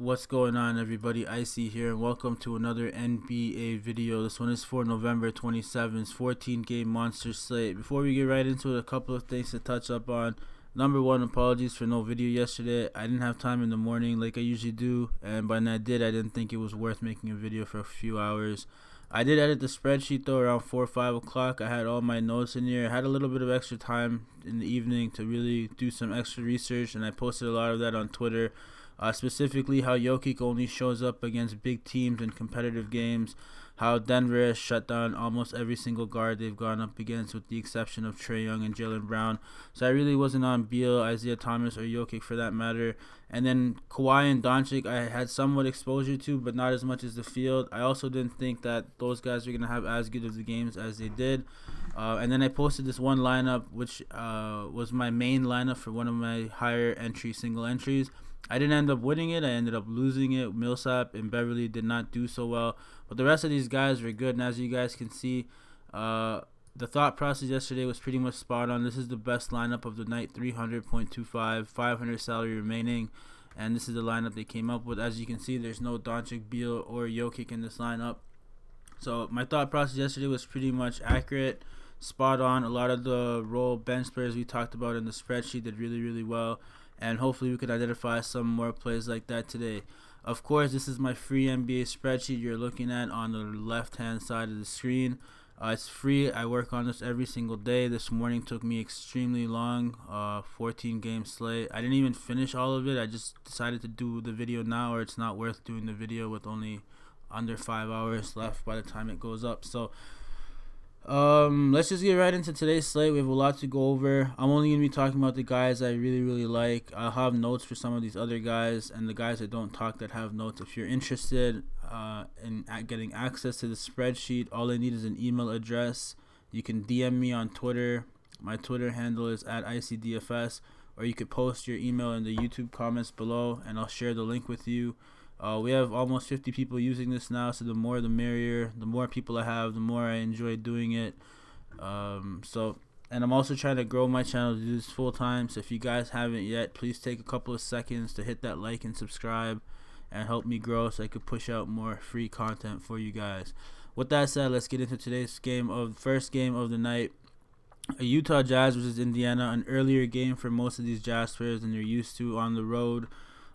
What's going on, everybody? Eyecee here, and welcome to another NBA video. This one is for November 27th, 14-game monster slate. Before we get right into it, a couple of things to touch up on. Number one, apologies for no video yesterday. I didn't have time in the morning like I usually do, and when I did, I didn't think it was worth making a video for a few hours. I did edit the spreadsheet though around 4 or 5 o'clock. I had all my notes in here. I had a little bit of extra time in the evening to really do some extra research, and I posted a lot of that on Twitter. Specifically how Jokic only shows up against big teams in competitive games, how Denver has shut down almost every single guard they've gone up against with the exception of Trae Young and Jaylen Brown. So I really wasn't on Beal, Isaiah Thomas, or Jokic for that matter. And then Kawhi and Doncic I had somewhat exposure to, but not as much as the field. I also didn't think that those guys were going to have as good of the games as they did. And then I posted this one lineup, which was my main lineup for one of my higher entry single entries. I didn't end up winning it. I ended up losing it. Millsap and Beverly did not do so well. But the rest of these guys were good. And as you guys can see, the thought process yesterday was pretty much spot on. This is the best lineup of the night, 300.25, 500 salary remaining. And this is the lineup they came up with. As you can see, there's no Doncic, Beal, or Jokic in this lineup. So my thought process yesterday was pretty much accurate, spot on. A lot of the role bench players we talked about in the spreadsheet did really, really well. And hopefully we could identify some more plays like that today. Of course, this is my free NBA spreadsheet you're looking at on the left-hand side of the screen. It's free. I work on this every single day. This morning took me extremely long, 14-game slate. I didn't even finish all of it. I just decided to do the video now, or it's not worth doing the video with only under 5 hours left by the time it goes up. So let's just get right into today's slate. We have a lot to go over. I'm only going to be talking about the guys I really, really like. I'll have notes for some of these other guys and the guys that don't talk that have notes. If you're interested in getting access to the spreadsheet, all I need is an email address. You can DM me on Twitter. My Twitter handle is @Eyecee DFS, or you could post your email in the YouTube comments below, and I'll share the link with you. We have almost 50 people using this now, so the more the merrier. The more people I have, the more I enjoy doing it. And I'm also trying to grow my channel to do this full time. So if you guys haven't yet, please take a couple of seconds to hit that like and subscribe and help me grow so I could push out more free content for you guys. With that said, let's get into today's first game of the night. A Utah Jazz versus Indiana, an earlier game for most of these Jazz players than they're used to on the road.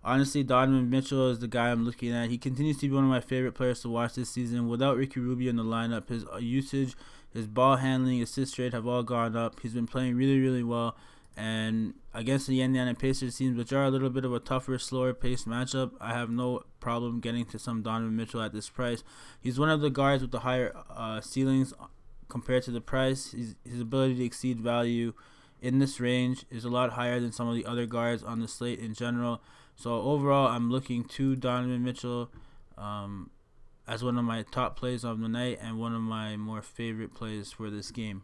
Honestly, Donovan Mitchell is the guy I'm looking at. He continues to be one of my favorite players to watch this season. Without Ricky Rubio in the lineup, his usage, his ball handling, assist rate have all gone up. He's been playing really, really well. And against the Indiana Pacers teams, which are a little bit of a tougher, slower-paced matchup, I have no problem getting to some Donovan Mitchell at this price. He's one of the guards with the higher ceilings compared to the price. His ability to exceed value in this range is a lot higher than some of the other guards on the slate in general. So overall, I'm looking to Donovan Mitchell as one of my top plays of the night and one of my more favorite plays for this game.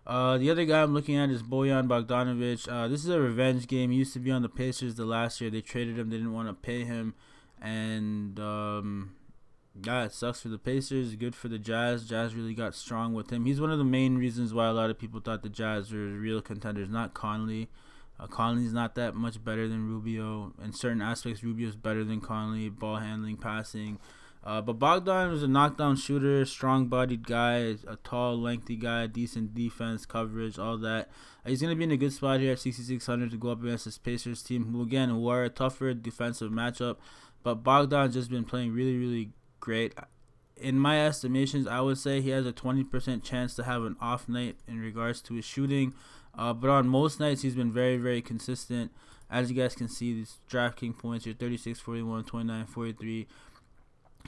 The other guy I'm looking at is Bojan Bogdanovic. This is a revenge game. He used to be on the Pacers the last year. They traded him. They didn't want to pay him. And it sucks for the Pacers. Good for the Jazz. Jazz really got strong with him. He's one of the main reasons why a lot of people thought the Jazz were real contenders, not Conley. Conley's not that much better than Rubio. In certain aspects, Rubio's better than Conley, ball handling, passing. But Bogdan was a knockdown shooter, strong-bodied guy, a tall, lengthy guy, decent defense, coverage, all that. He's going to be in a good spot here at 6,600 to go up against this Pacers team, who are a tougher defensive matchup. But Bogdan's just been playing really, really great. In my estimations, I would say he has a 20% chance to have an off night in regards to his shooting. But on most nights, he's been very, very consistent. As you guys can see, these DraftKings points here, 36, 41, 29, 43.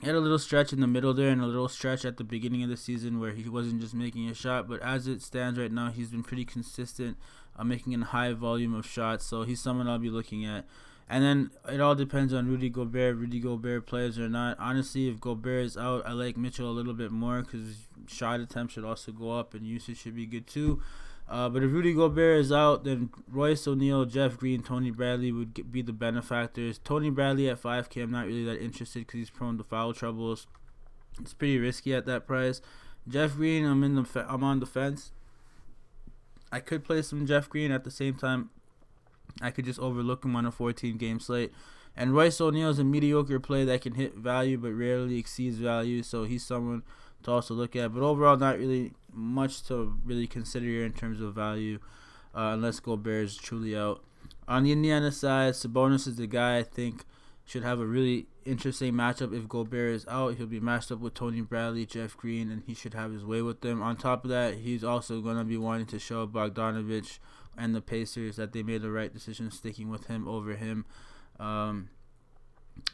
He had a little stretch in the middle there and a little stretch at the beginning of the season where he wasn't just making a shot. But as it stands right now, he's been pretty consistent, making a high volume of shots. So he's someone I'll be looking at. And then it all depends on Rudy Gobert. Rudy Gobert plays or not. Honestly, if Gobert is out, I like Mitchell a little bit more because shot attempts should also go up and usage should be good too. But if Rudy Gobert is out, then Royce O'Neal, Jeff Green, Tony Bradley would be the benefactors. Tony Bradley at 5K, I'm not really that interested because he's prone to foul troubles. It's pretty risky at that price. Jeff Green, I'm on the fence. I could play some Jeff Green at the same time. I could just overlook him on a 14-game slate And Royce O'Neal is a mediocre play that can hit value but rarely exceeds value, so he's someone to also look at. But overall, not really much to really consider here in terms of value, unless Gobert is truly out. On the Indiana side, Sabonis is the guy I think should have a really interesting matchup. If Gobert is out, he'll be matched up with Tony Bradley, Jeff Green, and he should have his way with them. On top of that, he's also going to be wanting to show Bogdanovich and the Pacers that they made the right decision sticking with him over him.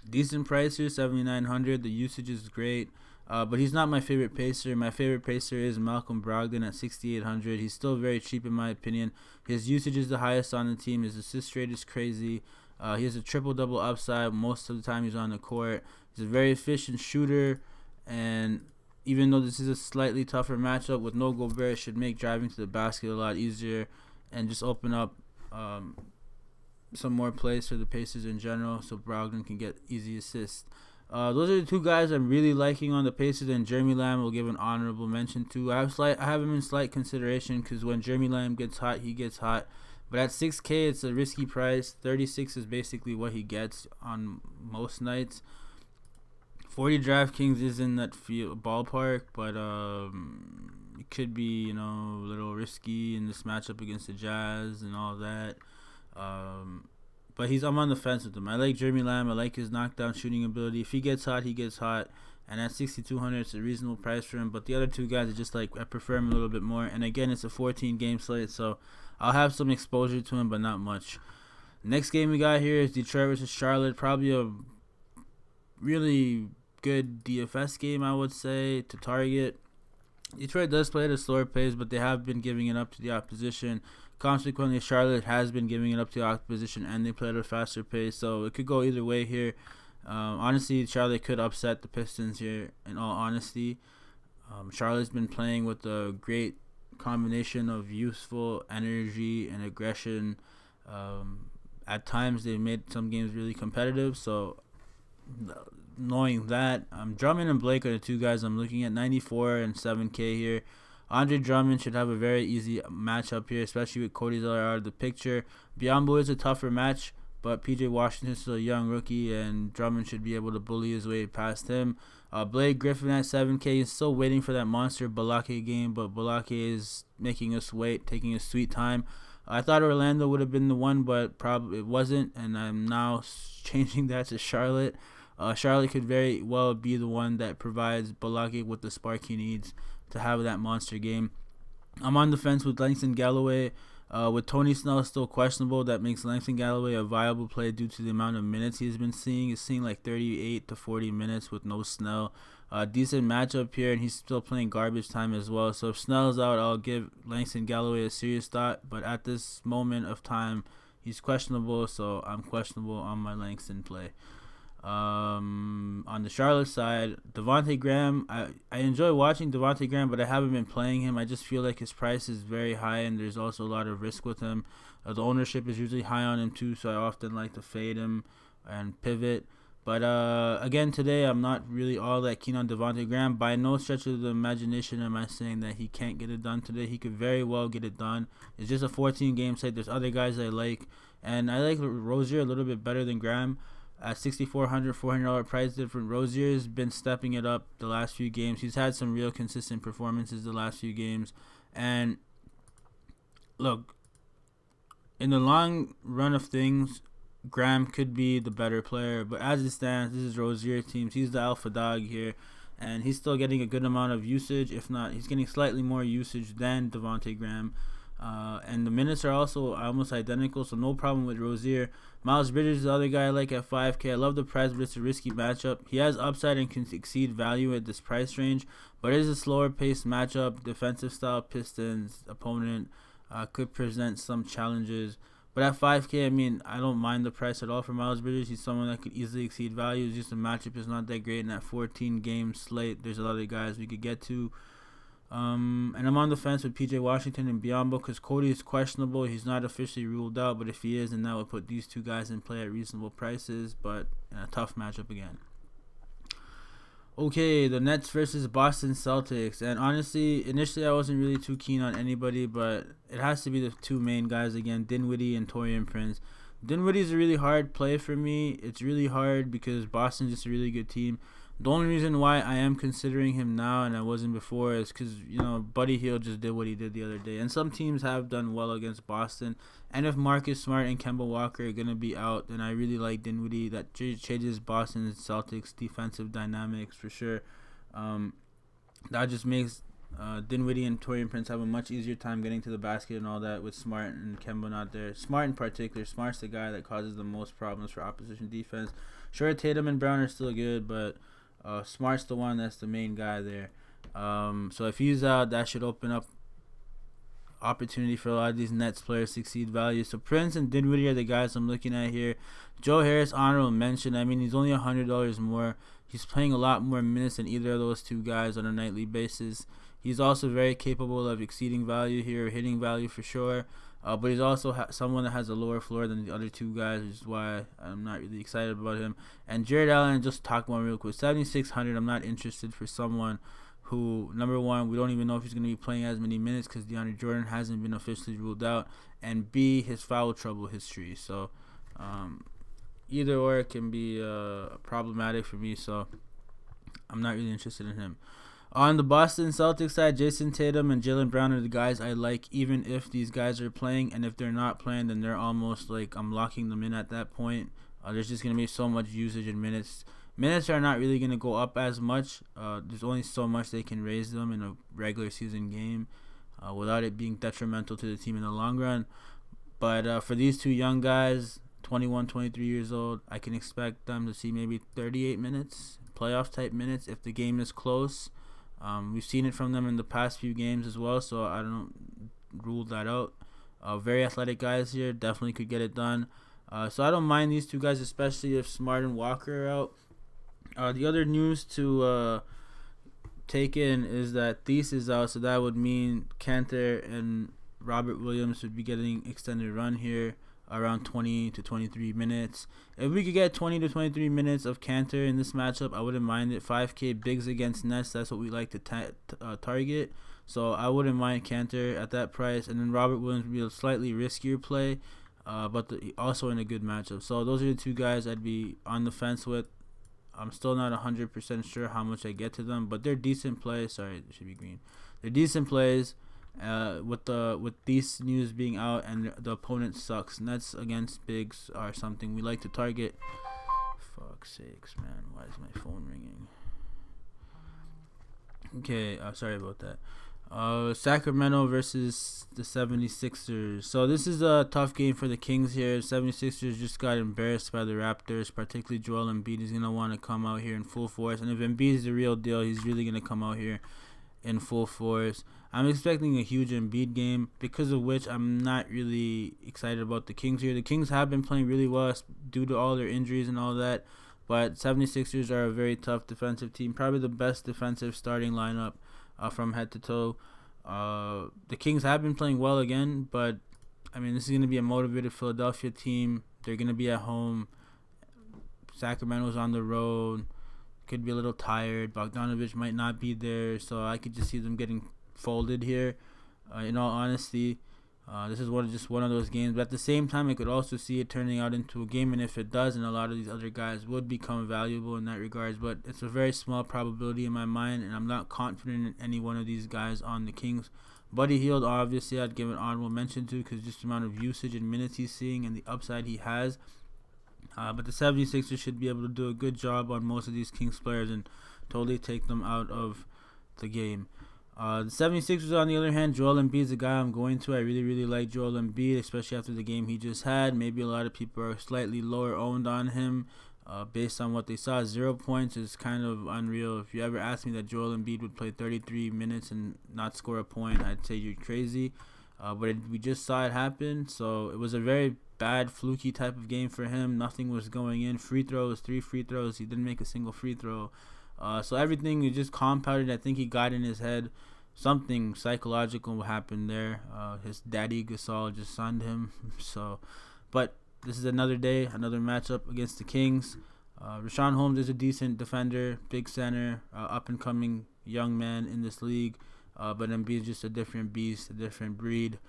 Decent price here, $7,900. The usage is great, but he's not my favorite Pacer. My favorite Pacer is Malcolm Brogdon at $6,800. He's still very cheap in my opinion. His usage is the highest on the team. His assist rate is crazy. He has a triple-double upside most of the time he's on the court. He's a very efficient shooter, and even though this is a slightly tougher matchup with no Gobert, it should make driving to the basket a lot easier and just open up some more plays for the Pacers in general, so Brogdon can get easy assists. Those are the two guys I'm really liking on the Pacers, and Jeremy Lamb will give an honorable mention to. I have him in slight consideration because when Jeremy Lamb gets hot, he gets hot. But at $6K, it's a risky price. 36 is basically what he gets on most nights. 40 DraftKings is in that ballpark, but it could be, a little risky in this matchup against the Jazz and all that. But I'm on the fence with him. I like Jeremy Lamb. I like his knockdown shooting ability. If he gets hot, he gets hot. And at $6,200, it's a reasonable price for him. But the other two guys are just I prefer him a little bit more. And again, it's a 14-game slate, so I'll have some exposure to him, but not much. Next game we got here is Detroit versus Charlotte. Probably a really good DFS game, I would say, to target. Detroit does play at a slower pace, but they have been giving it up to the opposition. Consequently, Charlotte has been giving it up to the opposition, and they play at a faster pace, so it could go either way here. Honestly, Charlotte could upset the Pistons here, in all honesty. Charlotte's been playing with a great combination of youthful energy and aggression. At times, they've made some games really competitive, so knowing that, Drummond and Blake are the two guys I'm looking at, 94 and 7K here. Andre Drummond should have a very easy matchup here, especially with Cody Zeller out of the picture. Biyombo is a tougher match, but P.J. Washington's still a young rookie, and Drummond should be able to bully his way past him. Blake Griffin at 7K is still waiting for that monster Balake game, but Balake is making us wait, taking his sweet time. I thought Orlando would have been the one, but probably it wasn't, and I'm now changing that to Charlotte. Charlotte could very well be the one that provides Balake with the spark he needs to have that monster game. I'm on the fence with Langston Galloway. With Tony Snell still questionable, that makes Langston Galloway a viable play due to the amount of minutes he's been seeing. He's seeing 38 to 40 minutes with no Snell. Decent matchup here, and he's still playing garbage time as well. So if Snell's out, I'll give Langston Galloway a serious thought. But at this moment of time, he's questionable, so I'm questionable on my Langston play. On the Charlotte side, Devontae Graham, I enjoy watching Devontae Graham, but I haven't been playing him. I just feel like his price is very high, and there's also a lot of risk with him. The ownership is usually high on him too, so I often like to fade him and pivot. But again, today I'm not really all that keen on Devontae Graham. By no stretch of the imagination am I saying that he can't get it done today. He could very well get it done. It's just a 14-game slate. There's other guys I like, and I like Rozier a little bit better than Graham. At $6,400, $400 price difference, Rozier's been stepping it up the last few games. He's had some real consistent performances the last few games. And look, in the long run of things, Graham could be the better player. But as it stands, this is Rozier's team. He's the alpha dog here. And he's still getting a good amount of usage. If not, he's getting slightly more usage than Devontae Graham. And the minutes are also almost identical, so no problem with Rozier. Miles Bridges is the other guy I like at 5K. I love the price, but it's a risky matchup. He has upside and can exceed value at this price range, but it is a slower paced matchup. Defensive style Pistons opponent could present some challenges. But at 5K, I don't mind the price at all for Miles Bridges. He's someone that could easily exceed value. It's just the matchup is not that great in that 14-game slate. There's a lot of guys we could get to. And I'm on the fence with P.J. Washington and Biyombo because Cody is questionable. He's not officially ruled out, but if he is, then that would put these two guys in play at reasonable prices, but a tough matchup again. Okay, the Nets versus Boston Celtics. And honestly, initially I wasn't really too keen on anybody, but it has to be the two main guys again, Dinwiddie and Taurean Prince. Dinwiddie is a really hard play for me. It's really hard because Boston's just a really good team. The only reason why I am considering him now and I wasn't before is because, Buddy Hield just did what he did the other day. And some teams have done well against Boston. And if Marcus Smart and Kemba Walker are going to be out, then I really like Dinwiddie. That changes Boston's Celtics defensive dynamics for sure. That just makes Dinwiddie and Taurean Prince have a much easier time getting to the basket and all that with Smart and Kemba not there. Smart in particular. Smart's the guy that causes the most problems for opposition defense. Sure, Tatum and Brown are still good, but Smart's the one that's the main guy there. So if he's out, that should open up opportunity for a lot of these Nets players to exceed value. So Prince and Dinwiddie are the guys I'm looking at here. Joe Harris, honorable mention. I mean, he's only $100 more. He's playing a lot more minutes than either of those two guys on a nightly basis. He's also very capable of exceeding value here, hitting value for sure. But he's also someone that has a lower floor than the other two guys, which is why I'm not really excited about him. And Jared Allen, just talk about him real quick. 7,600, I'm not interested for someone who, number one, we don't even know if he's going to be playing as many minutes because DeAndre Jordan hasn't been officially ruled out. And B, his foul trouble history. So either or can be problematic for me, so I'm not really interested in him. On the Boston Celtics side, Jason Tatum and Jaylen Brown are the guys I like, even if these guys are playing. And if they're not playing, then they're almost like I'm locking them in at that point. There's just going to be so much usage in minutes. Minutes are not really going to go up as much. There's only so much they can raise them in a regular season game without it being detrimental to the team in the long run. But for these two young guys, 21, 23 years old, I can expect them to see maybe 38 minutes, playoff type minutes if the game is close. We've seen it from them in the past few games as well, so I don't rule that out. Very athletic guys here, definitely could get it done. So I don't mind these two guys, especially if Smart and Walker are out. The other news to take in is that Thies is out, so that would mean Kanter and Robert Williams would be getting extended run here, around 20 to 23 minutes. If we could get 20 to 23 minutes of Kanter in this matchup, I wouldn't mind it. 5K bigs against Nets, that's what we like to target. So I wouldn't mind Kanter at that price. And then Robert Williams would be a slightly riskier play, but also in a good matchup. So those are the two guys I'd be on the fence with. I'm still not 100% sure how much I get to them, but they're decent plays. Sorry, it should be green. They're decent plays. With these news being out and the opponent sucks, Nets against bigs are something we like to target. Fuck's sakes, man. Why is my phone ringing? Okay, sorry about that. Sacramento versus the 76ers. So this is a tough game for the Kings here. 76ers just got embarrassed by the Raptors, particularly Joel Embiid is going to want to come out here in full force. And if Embiid is the real deal, he's really going to come out here in full force. I'm expecting a huge Embiid game, because of which I'm not really excited about the Kings here. The Kings have been playing really well due to all their injuries and all that, but 76ers are a very tough defensive team, probably the best defensive starting lineup from head to toe. The Kings have been playing well again, but I mean, this is going to be a motivated Philadelphia team. They're going to be at home. Sacramento's on the road. Could be a little tired. Bogdanović might not be there, so I could just see them getting folded here. In all honesty, this is just one of those games. But at the same time, I could also see it turning out into a game, and if it does, and a lot of these other guys would become valuable in that regards. But it's a very small probability in my mind, and I'm not confident in any one of these guys on the Kings. Buddy Hield, obviously, I'd give an honorable mention to, because just the amount of usage and minutes he's seeing and the upside he has. But the 76ers should be able to do a good job on most of these Kings players and totally take them out of the game. The 76ers, on the other hand, Joel Embiid is the guy I'm going to. I really, really like Joel Embiid, especially after the game he just had. Maybe a lot of people are slightly lower owned on him based on what they saw. 0 points is kind of unreal. If you ever asked me that Joel Embiid would play 33 minutes and not score a point, I'd say you're crazy. But we just saw it happen, so it was a very bad, fluky type of game for him. Nothing was going in. Free throws, 3 free throws. He didn't make a single free throw. So everything is just compounded. I think he got in his head. Something psychological happened there. His daddy Gasol just signed him. But this is another day, another matchup against the Kings. Richaun Holmes is a decent defender, big center, up-and-coming young man in this league. But Embiid is just a different beast, a different breed.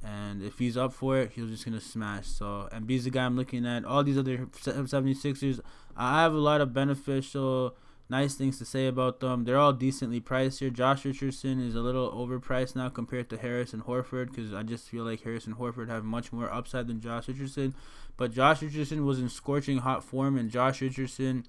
And if he's up for it, he's just going to smash. So Embiid's the guy I'm looking at. All these other 76ers, I have a lot of beneficial, nice things to say about them. They're all decently priced here. Josh Richardson is a little overpriced now compared to Harris and Horford, because I just feel like Harris and Horford have much more upside than Josh Richardson. But Josh Richardson was in scorching hot form, and Josh Richardson,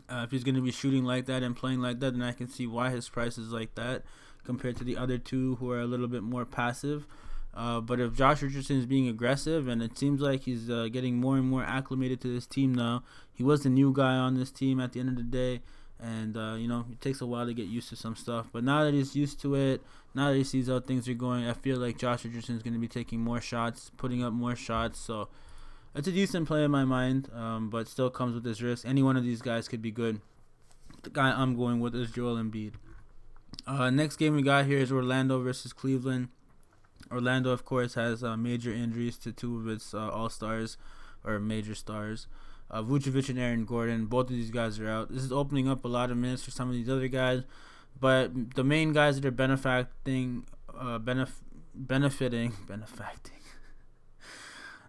if he's going to be shooting like that and playing like that, then I can see why his price is like that compared to the other two who are a little bit more passive. But if Josh Richardson is being aggressive, and it seems like he's getting more and more acclimated to this team now. He was the new guy on this team at the end of the day, and it takes a while to get used to some stuff. But now that he's used to it, now that he sees how things are going, I feel like Josh Richardson is going to be taking more shots, putting up more shots. So it's a decent play in my mind, but still comes with this risk. Any one of these guys could be good. The guy I'm going with is Joel Embiid. Next game we got here is Orlando versus Cleveland. Orlando, of course, has major injuries to two of its all-stars, or major stars. Vucevic and Aaron Gordon, both of these guys are out. This is opening up a lot of minutes for some of these other guys, but the main guys that are benefiting.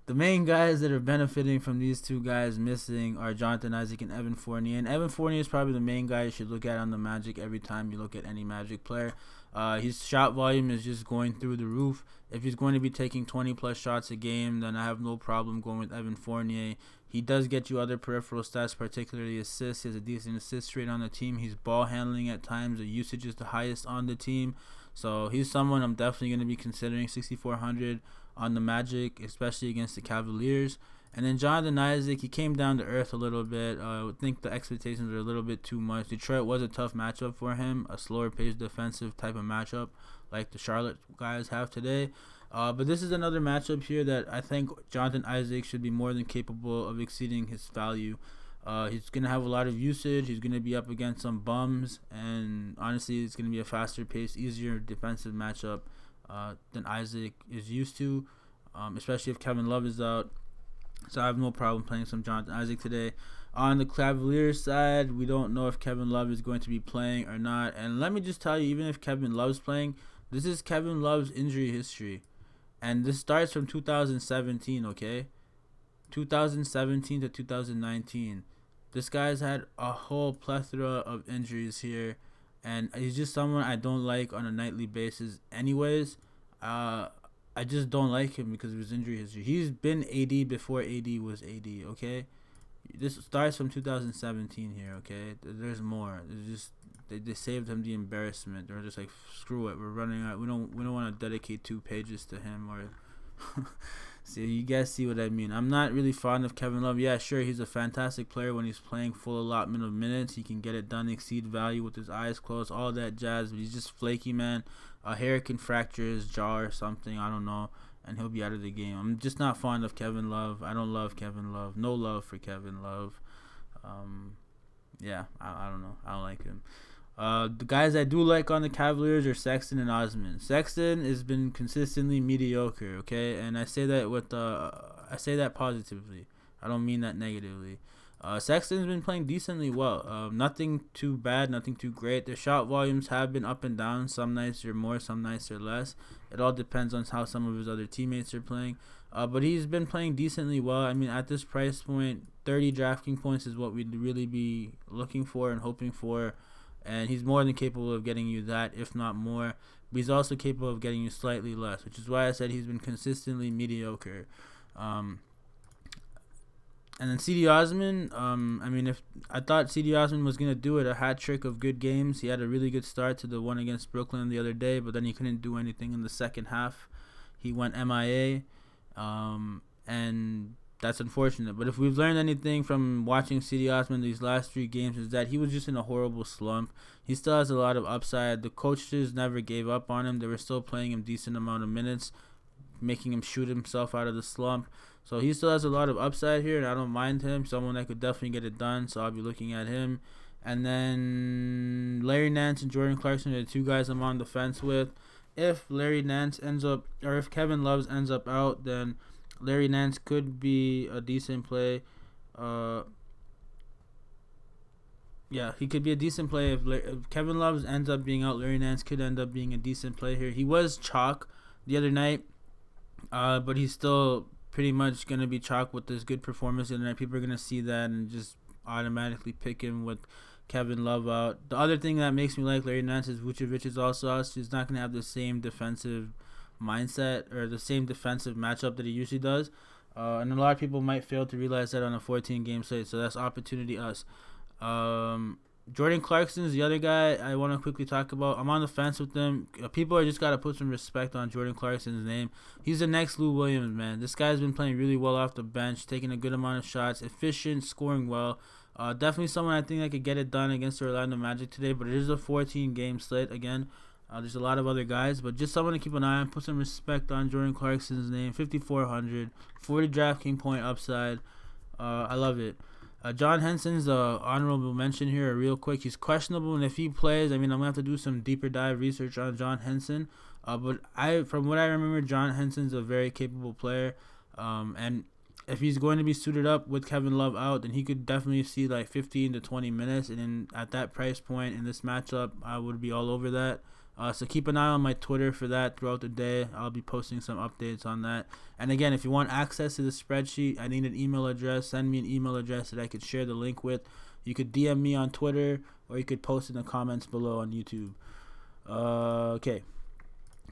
The main guys that are benefiting from these two guys missing are Jonathan Isaac and Evan Fournier. And Evan Fournier is probably the main guy you should look at on the Magic every time you look at any Magic player. His shot volume is just going through the roof. If he's going to be taking 20-plus shots a game, then I have no problem going with Evan Fournier. He does get you other peripheral stats, particularly assists. He has a decent assist rate on the team. He's ball handling at times. The usage is the highest on the team. So he's someone I'm definitely going to be considering. 6,400 on the Magic, especially against the Cavaliers. And then Jonathan Isaac, he came down to earth a little bit. I would think the expectations are a little bit too much. Detroit was a tough matchup for him, a slower-paced defensive type of matchup like the Charlotte guys have today. But this is another matchup here that I think Jonathan Isaac should be more than capable of exceeding his value. He's going to have a lot of usage. He's going to be up against some bums. And honestly, it's going to be a faster-paced, easier defensive matchup than Isaac is used to, especially if Kevin Love is out. So I have no problem playing some Jonathan Isaac today. On the Cavaliers side, we don't know if Kevin Love is going to be playing or not. And let me just tell you, even if Kevin Love's playing, this is Kevin Love's injury history. And this starts from 2017, okay? 2017 to 2019. This guy's had a whole plethora of injuries here. And he's just someone I don't like on a nightly basis anyways. I just don't like him because of his injury history. He's been AD before AD was AD, okay? This starts from 2017 here, okay? There's more. There's just they saved him the embarrassment. They're just like, screw it, we're running out. We don't want to dedicate 2 pages to him or see, you guys see what I mean. I'm not really fond of Kevin Love. Yeah, sure, he's a fantastic player when he's playing full allotment of minutes. He can get it done, exceed value with his eyes closed, all that jazz, but he's just flaky, man. A hair can fracture his jaw or something, I don't know, and he'll be out of the game. I'm just not fond of Kevin Love. I don't love Kevin Love. No love for Kevin Love. Yeah, I don't know. I don't like him. The guys I do like on the Cavaliers are Sexton and Osman. Sexton has been consistently mediocre, okay, and I say that positively. I don't mean that negatively. Sexton's been playing decently well. Nothing too bad, nothing too great. Their shot volumes have been up and down. Some nights are more, some nights are less. It all depends on how some of his other teammates are playing. But he's been playing decently well. I mean, at this price point, 30 DraftKings points is what we'd really be looking for and hoping for. And he's more than capable of getting you that, if not more. But he's also capable of getting you slightly less, which is why I said he's been consistently mediocre. And then C.D. Osman, I mean, if I thought C.D. Osman was going to do it, a hat trick of good games. He had a really good start to the one against Brooklyn the other day, but then he couldn't do anything in the second half. He went MIA, and that's unfortunate. But if we've learned anything from watching C.D. Osman these last 3 games, is that he was just in a horrible slump. He still has a lot of upside. The coaches never gave up on him. They were still playing him decent amount of minutes, making him shoot himself out of the slump. So he still has a lot of upside here, and I don't mind him. Someone that could definitely get it done, so I'll be looking at him. And then Larry Nance and Jordan Clarkson are the 2 guys I'm on the fence with. If Larry Nance ends up, or if Kevin Love ends up out, then Larry Nance could be a decent play. Yeah, he could be a decent play. If Kevin Love ends up being out, Larry Nance could end up being a decent play here. He was chalk the other night. But he's still pretty much going to be chalked with this good performance the other night. People are going to see that and just automatically pick him with Kevin Love out. The other thing that makes me like Larry Nance is Vucevic is also out. So he's not going to have the same defensive mindset or the same defensive matchup that he usually does. And a lot of people might fail to realize that on a 14-game slate. So that's opportunity us. Jordan Clarkson's the other guy I want to quickly talk about. I'm on the fence with him. People are just got to put some respect on Jordan Clarkson's name. He's the next Lou Williams, man. This guy's been playing really well off the bench, taking a good amount of shots, efficient, scoring well. Definitely someone I think that could get it done against the Orlando Magic today, but it is a 14-game slate again. There's a lot of other guys, but just someone to keep an eye on. Put some respect on Jordan Clarkson's name. 5,400, 40 DraftKings point upside. I love it. John Henson's the honorable mention here real quick. He's questionable, and if he plays, I mean, I'm going to have to do some deeper dive research on John Henson. But from what I remember, John Henson's a very capable player. And if he's going to be suited up with Kevin Love out, then he could definitely see like 15 to 20 minutes. And then at that price point in this matchup, I would be all over that. So keep an eye on my Twitter for that throughout the day. I'll be posting some updates on that. And again, if you want access to the spreadsheet, I need an email address. Send me an email address that I could share the link with. You could DM me on Twitter, or you could post in the comments below on YouTube. Okay.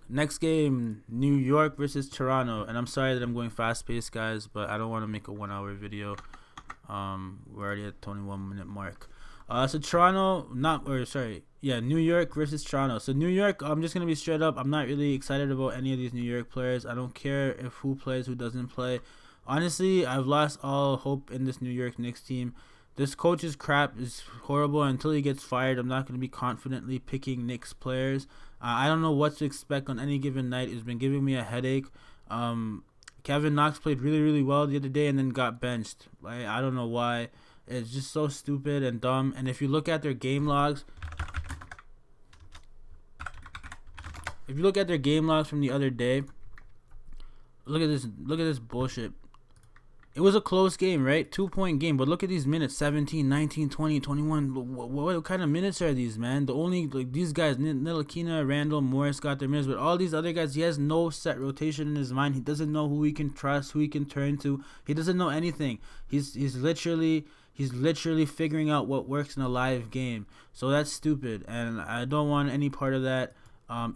Next game, New York versus Toronto. And I'm sorry that I'm going fast-paced, guys, but I don't want to make a 1-hour video. We're already at the 21-minute mark. So Toronto, New York versus Toronto. So New York, I'm just gonna be straight up. I'm not really excited about any of these New York players. I don't care if who plays, who doesn't play. Honestly, I've lost all hope in this New York Knicks team. This coach's crap is horrible. Until he gets fired, I'm not gonna be confidently picking Knicks players. I don't know what to expect on any given night. It's been giving me a headache. Kevin Knox played really, really well the other day and then got benched. I don't know why. It's just so stupid and dumb. And if you look at their game logs, from the other day, look at this bullshit. It was a close game, right? 2-point game, but look at these minutes: 17, 19, 20, 21. What kind of minutes are these, man? These guys, Ntilikina, Randall, Morris got their minutes, but all these other guys, he has no set rotation in his mind. He doesn't know who he can trust, who he can turn to. He doesn't know anything. He's literally figuring out what works in a live game. So that's stupid, and I don't want any part of that.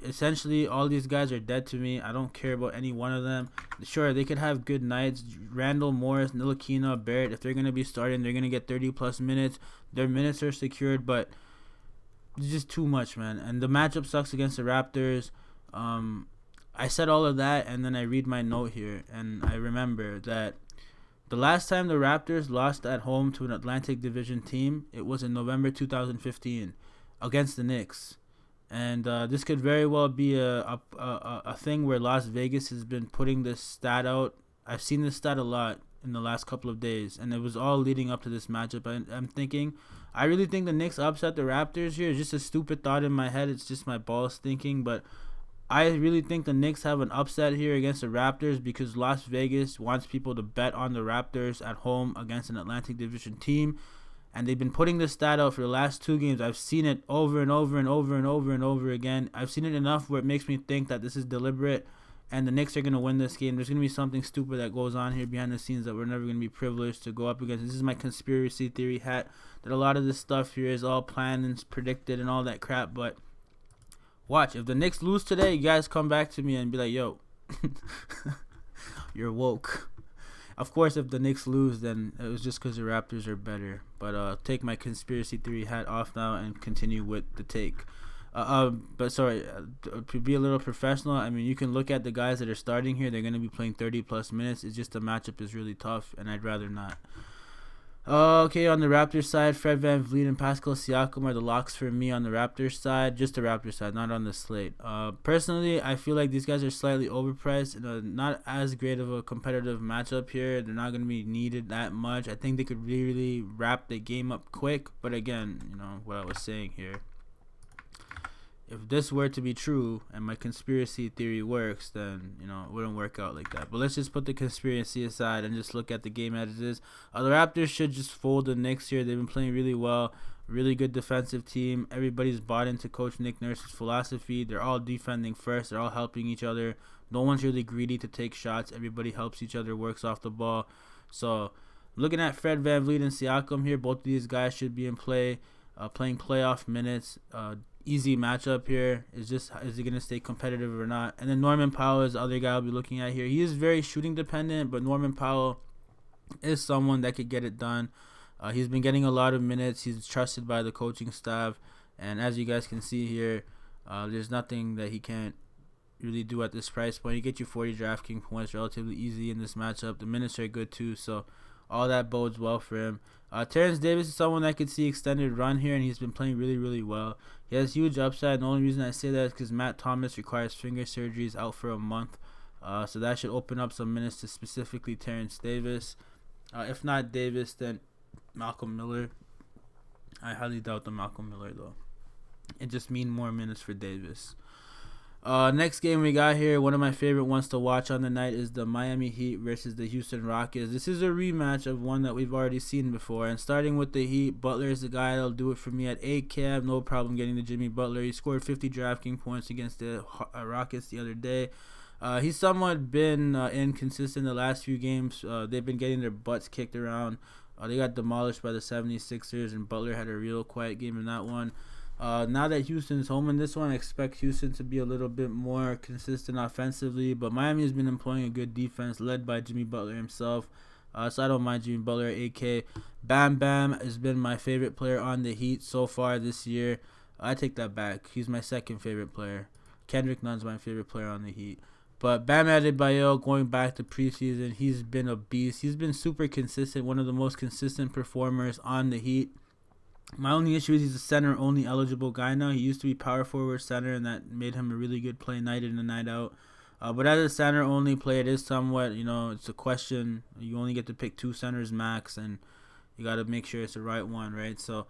Essentially, all these guys are dead to me. I don't care about any one of them. Sure, they could have good nights. Randall, Morris, Ntilikina, Barrett, if they're going to be starting, they're going to get 30-plus minutes. Their minutes are secured, but it's just too much, man. And the matchup sucks against the Raptors. I said all of that, and then I read my note here, and I remember that the last time the Raptors lost at home to an Atlantic Division team, it was in November 2015 against the Knicks. And this could very well be a thing where Las Vegas has been putting this stat out. I've seen this stat a lot in the last couple of days, and it was all leading up to this matchup. I really think the Knicks upset the Raptors here. It's just a stupid thought in my head. It's just my balls thinking, but I really think the Knicks have an upset here against the Raptors because Las Vegas wants people to bet on the Raptors at home against an Atlantic Division team. And they've been putting this stat out for the last 2 games. I've seen it over and over and over and over and over again. I've seen it enough where it makes me think that this is deliberate and the Knicks are going to win this game. There's going to be something stupid that goes on here behind the scenes that we're never going to be privileged to go up against. This is my conspiracy theory hat, that a lot of this stuff here is all planned and predicted and all that crap. But watch, if the Knicks lose today, you guys come back to me and be like, yo, you're woke. Of course, if the Knicks lose, then it was just because the Raptors are better. But take my conspiracy theory hat off now and continue with the take. But sorry, to be a little professional, I mean, you can look at the guys that are starting here. They're going to be playing 30-plus minutes. It's just the matchup is really tough, and I'd rather not. Okay, on the Raptors side, Fred VanVleet and Pascal Siakam are the locks for me on the Raptors side. Just the Raptors side, not on the slate. Personally, I feel like these guys are slightly overpriced. Not as great of a competitive matchup here. They're not going to be needed that much. I think they could really wrap the game up quick. But again, what I was saying here. if this were to be true and my conspiracy theory works, then it wouldn't work out like that. But let's just put the conspiracy aside and just look at the game as it is. The Raptors should just fold the Knicks here. They've been playing really well, really good defensive team. Everybody's bought into Coach Nick Nurse's philosophy. They're all defending first. They're all helping each other. No one's really greedy to take shots. Everybody helps each other, works off the ball. So looking at Fred VanVleet and Siakam here, both of these guys should be in play, playing playoff minutes. Easy matchup here. Is he going to stay competitive or not? And then Norman Powell is the other guy I'll be looking at here. He is very shooting dependent, but Norman Powell is someone that could get it done. He's been getting a lot of minutes. He's trusted by the coaching staff. And as you guys can see here, there's nothing that he can't really do at this price point. He gets you 40 DraftKings points relatively easy in this matchup. The minutes are good too, so all that bodes well for him. Terrence Davis is someone that could see extended run here, and he's been playing really, really well. He has huge upside. The only reason I say that is because Matt Thomas requires finger surgery. He's out for a month. So that should open up some minutes to specifically Terrence Davis. If not Davis, then Malcolm Miller. I highly doubt the Malcolm Miller, though. It just means more minutes for Davis. Next game we got here, one of my favorite ones to watch on the night is the Miami Heat versus the Houston Rockets. This is a rematch of one that we've already seen before. And starting with the Heat, Butler is the guy that'll do it for me at 8K. I have no problem getting the Jimmy Butler. He scored 50 DraftKings points against the Rockets the other day. He's somewhat been inconsistent the last few games. They've been getting their butts kicked around. They got demolished by the 76ers, and Butler had a real quiet game in that one. Now that Houston's home in this one, I expect Houston to be a little bit more consistent offensively. But Miami has been employing a good defense led by Jimmy Butler himself. So I don't mind Jimmy Butler at 8K. Bam Bam has been my favorite player on the Heat so far this year. I take that back. He's my second favorite player. Kendrick Nunn's my favorite player on the Heat. But Bam Adebayo, going back to preseason, he's been a beast. He's been super consistent, one of the most consistent performers on the Heat. My only issue is he's a center-only eligible guy now. He used to be power forward center, and that made him a really good play night in and night out. But as a center-only play, it is somewhat, it's a question. You only get to pick 2 centers max, and you got to make sure it's the right one, right? So,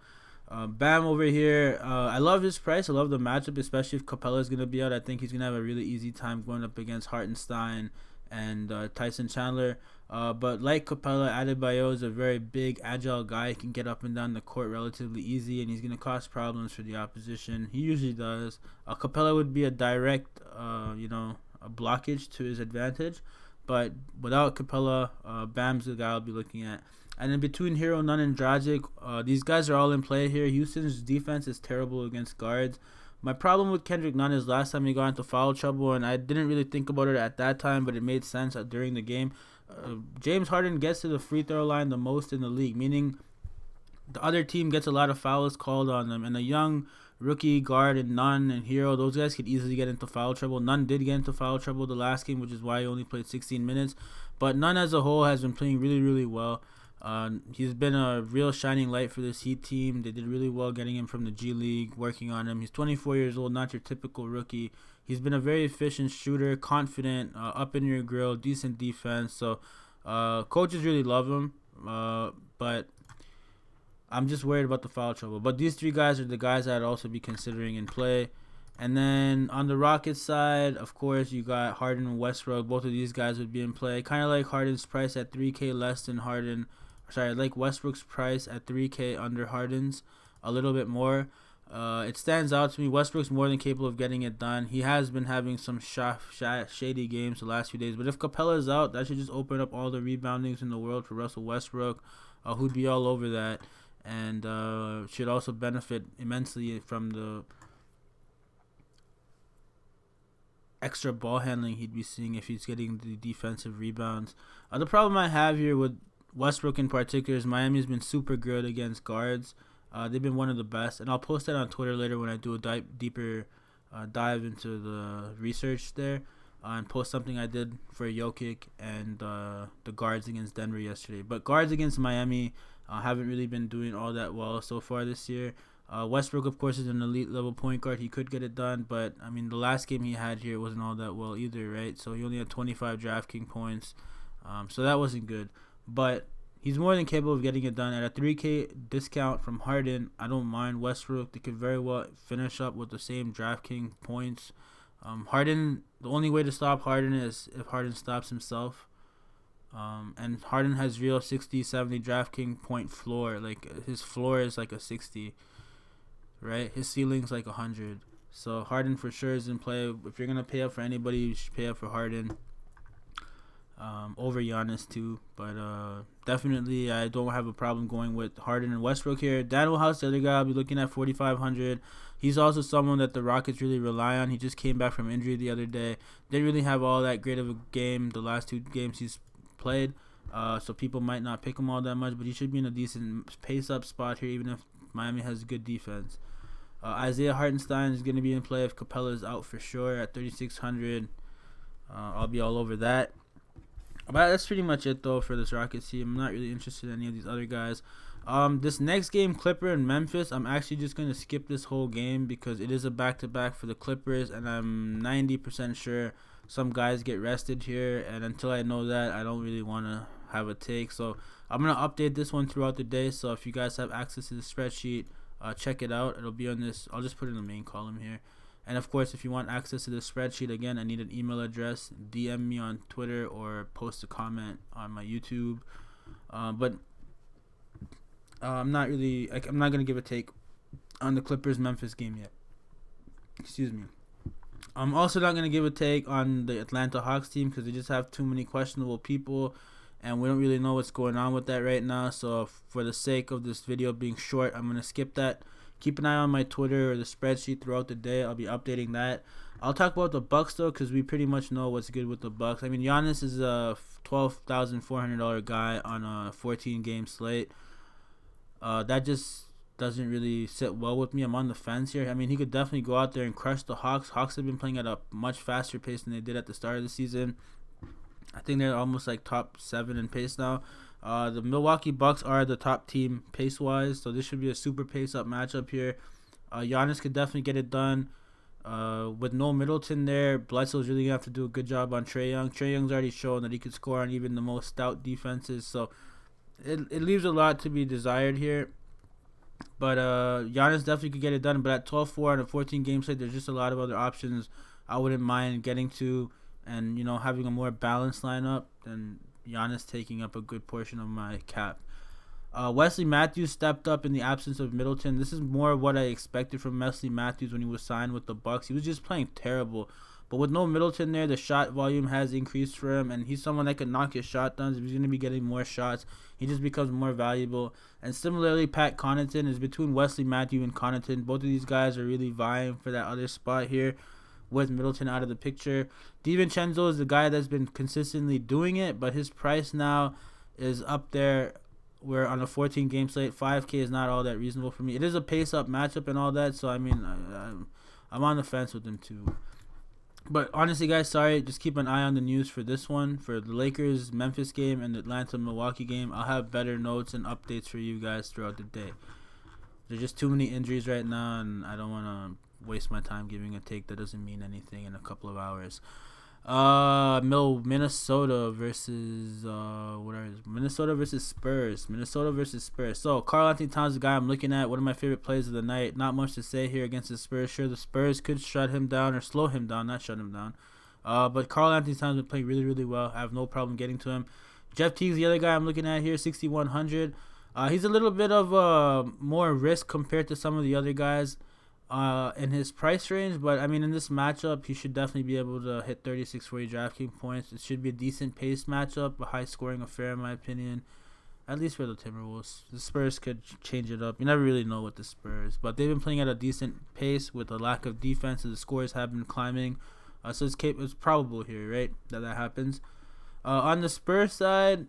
Bam over here, I love his price. I love the matchup, especially if Capella's going to be out. I think he's going to have a really easy time going up against Hartenstein and Tyson Chandler. But like Capella, Adebayo is a very big, agile guy. He can get up and down the court relatively easy, and he's going to cause problems for the opposition. He usually does. Capella would be a direct, a blockage to his advantage. But without Capella, Bam's the guy I'll be looking at. And then between Hero, Nunn, and Dragic, these guys are all in play here. Houston's defense is terrible against guards. My problem with Kendrick Nunn is last time he got into foul trouble, and I didn't really think about it at that time, but it made sense during the game. James Harden gets to the free throw line the most in the league, meaning the other team gets a lot of fouls called on them. And a young rookie guard and Nunn and Hero, those guys could easily get into foul trouble. Nunn did get into foul trouble the last game, which is why he only played 16 minutes. But Nunn as a whole has been playing really, really well. He's been a real shining light for this Heat team. They did really well getting him from the G League, working on him. He's 24 years old, not your typical rookie. He's been a very efficient shooter, confident, up in your grill, decent defense. So coaches really love him, but I'm just worried about the foul trouble. But these 3 guys are the guys I'd also be considering in play. And then on the Rockets side, of course, you got Harden and Westbrook. Both of these guys would be in play. Kind of like Harden's price at 3K less than Harden. Sorry, I like Westbrook's price at 3K under Harden's a little bit more. It stands out to me. Westbrook's more than capable of getting it done. He has been having some shady games the last few days. But if Capella's out, that should just open up all the reboundings in the world for Russell Westbrook, who'd be all over that. And should also benefit immensely from the extra ball handling he'd be seeing if he's getting the defensive rebounds. The problem I have here with Westbrook in particular is Miami's been super good against guards. They've been one of the best, and I'll post that on Twitter later when I do a deeper dive into the research there, and post something I did for Jokic and the guards against Denver yesterday. But guards against Miami haven't really been doing all that well so far this year. Westbrook, of course, is an elite level point guard. He could get it done, but I mean the last game he had here wasn't all that well either, right? So he only had 25 DraftKings points, so that wasn't good. But he's more than capable of getting it done. At a 3K discount from Harden, I don't mind Westbrook. They could very well finish up with the same DraftKings points. Harden, the only way to stop Harden is if Harden stops himself. And Harden has real 60, 70 DraftKings point floor. Like, his floor is like a 60, right? His ceiling's like 100. So Harden for sure is in play. If you're going to pay up for anybody, you should pay up for Harden. Over Giannis too, but definitely I don't have a problem going with Harden and Westbrook here. Daniel House, the other guy, I'll be looking at 4,500. He's also someone that the Rockets really rely on. He just came back from injury the other day. Didn't really have all that great of a game the last 2 games he's played, so people might not pick him all that much, but he should be in a decent pace-up spot here, even if Miami has good defense. Isaiah Hartenstein is going to be in play if Capella is out for sure at 3,600. I'll be all over that. But that's pretty much it, though, for this Rockets team. I'm not really interested in any of these other guys. This next game, Clipper and Memphis, I'm actually just going to skip this whole game because it is a back-to-back for the Clippers, and I'm 90% sure some guys get rested here. And until I know that, I don't really want to have a take. So I'm going to update this one throughout the day. So if you guys have access to the spreadsheet, check it out. It'll be on this. I'll just put it in the main column here. And, of course, if you want access to the spreadsheet, again, I need an email address. DM me on Twitter or post a comment on my YouTube. But I'm not going to give a take on the Clippers-Memphis game yet. Excuse me. I'm also not going to give a take on the Atlanta Hawks team because they just have too many questionable people. And we don't really know what's going on with that right now. So for the sake of this video being short, I'm going to skip that. Keep an eye on my Twitter or the spreadsheet throughout the day. I'll be updating that. I'll talk about the Bucks though, because we pretty much know what's good with the Bucks. I mean, Giannis is a $12,400 guy on a 14-game slate. That just doesn't really sit well with me. I'm on the fence here. I mean, he could definitely go out there and crush the Hawks. Hawks have been playing at a much faster pace than they did at the start of the season. I think they're almost like top 7 in pace now. The Milwaukee Bucks are the top team pace-wise, so this should be a super pace-up matchup here. Giannis could definitely get it done. With no Middleton there, Bledsoe's really going to have to do a good job on Trae Young. Trae Young's already shown that he could score on even the most stout defenses, so it leaves a lot to be desired here. But Giannis definitely could get it done, but at 12-4 on a 14-game slate, there's just a lot of other options I wouldn't mind getting to and, you know, having a more balanced lineup than Giannis taking up a good portion of my cap. Wesley Matthews stepped up in the absence of Middleton. This is more what I expected from Wesley Matthews when he was signed with the Bucks. He was just playing terrible. But with no Middleton there, the shot volume has increased for him, and he's someone that can knock his shot downs. If he's going to be getting more shots, he just becomes more valuable. And similarly, Pat Connaughton is between Wesley Matthews and Connaughton. Both of these guys are really vying for that other spot here with Middleton out of the picture. DiVincenzo is the guy that's been consistently doing it, but his price now is up there. We're on a 14-game slate. 5K is not all that reasonable for me. It is a pace-up matchup and all that, so, I mean, I'm on the fence with him too. But honestly, guys, sorry. Just keep an eye on the news for this one. For the Lakers-Memphis game and the Atlanta-Milwaukee game, I'll have better notes and updates for you guys throughout the day. There's just too many injuries right now, and I don't want to waste my time giving a take that doesn't mean anything in a couple of hours. Minnesota versus Minnesota versus Spurs. So Karl Anthony Towns is the guy I'm looking at. One of my favorite plays of the night. Not much to say here against the Spurs. Sure, the Spurs could shut him down or slow him down, not shut him down. But Karl Anthony Towns has been playing really, really well. I have no problem getting to him. Jeff Teague's the other guy I'm looking at here, 6,100. He's a little bit of more risk compared to some of the other guys in his price range, but I mean, in this matchup, he should definitely be able to hit 36, 40 DraftKings points. It should be a decent pace matchup, a high scoring affair in my opinion, at least for the Timberwolves. The Spurs could change it up. You never really know with the Spurs, but they've been playing at a decent pace with a lack of defense, and the scores have been climbing. So it's probable here, right, that happens. On the Spurs side,